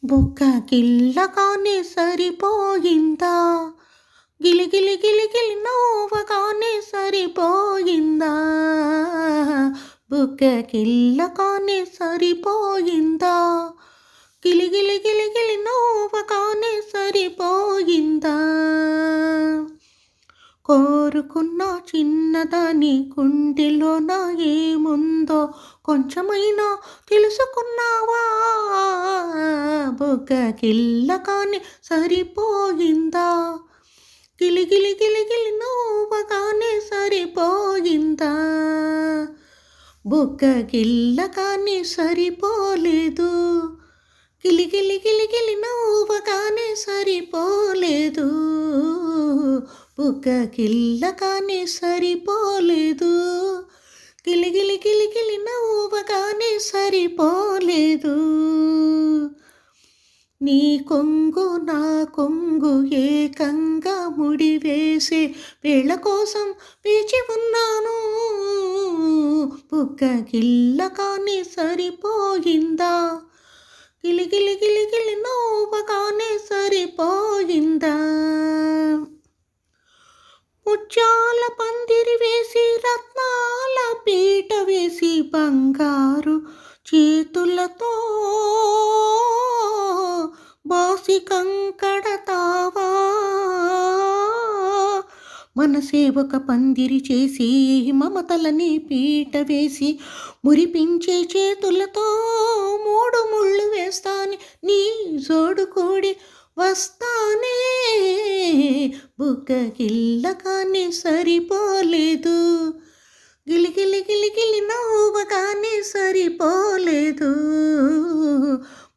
బుక్క కిల్లగానే సరిపోయిందా, గిలిగిలి గిలిగిలి నవ్వగానే సరిపోయిందా, బుక్క కిల్లగానే సరిపోయిందా, గిలిగిలి గిలిగిలి నవ్వగానే సరిపోయిందా. కోరుకున్న చిన్నదాని గుండెలోన ఏముందో కొంచెమైనా తెలుసుకున్నావా, బుగ్గ కిల్లగానే సరిపోయిందా, గిలిగిలి గిలిగిలి నవ్వగానే సరిపోయిందా, బుగ్గ గిల్లగానే సరిపోలేదు, గిలిగిలి గిలిగిలి నవ్వగానే సరిపోలేదు, బుగ్గ గిల్లగానే సరిపోలేదు, గిలిగిలి గిలిగిలి నవ్వగానే సరిపోలేదు. నీ కొంగు నా కొంగు ఏకంగా ముడివేసే వేళ కోసం వేచి ఉన్నాను, బుగ్గ గిల్లగానే సరిపోయిందా, గిలిగిలి గిలిగిలి నవ్వగానే సరిపోయిందా. ముత్యాల పందిరి వేసి రత్నాల పీట వేసి బంగారు చేతులతో బాసి కంకడతావా, మనసే ఒక పందిరి చేసి మమతలని పీట వేసి మురిపించే చేతులతో మూడు ముళ్ళు వేస్తాని నీ జోడు కూడి వస్తానే, బుగ్గ గిల్లగానే సరిపోలేదు, గిలిగిలి గిలిగిలి నవ్వగానే సరిపోలేదు,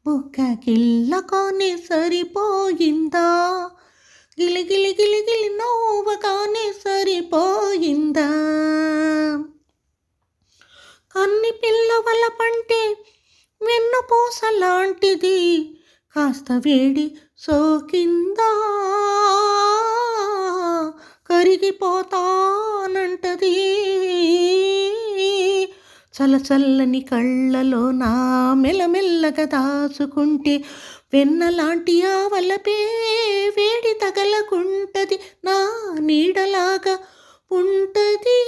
బుగ్గ గిల్లగానే సరిపోయిందా, గిలిగిలి గిలిగిలి నవ్వగానే సరిపోయిందా. కన్ని పిల్లవల పంటే వెన్నపూస లాంటిది కాస్త వేడి సోకిందా, కరిగిపోతానంటది, చల్లచల్లని కళ్ళలో నా మెల్లమెల్లగా దాచుకుంటే వెన్నలాంటి ఆ వలపే వేడి తగలకుంటది, నా నీడలాగా ఉంటది,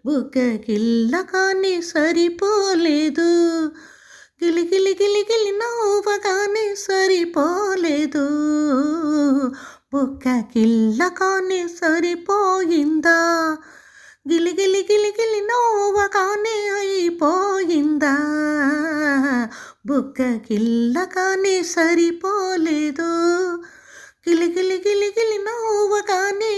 బుగ్గ గిల్లగానే సరిపోలేదు, గిలిగిలి గిలిగిలి నవ్వగానే సరిపోలేదు, బుగ్గ గిల్లగానే సరిపోయిందా, గిలిగిలి గిలిగిలి నవ్వగానే అయిపోయిందా, బుగ్గ గిల్లగానే సరిపోలేదు, గిలిగిలి గిలిగిలి నవ్వగానే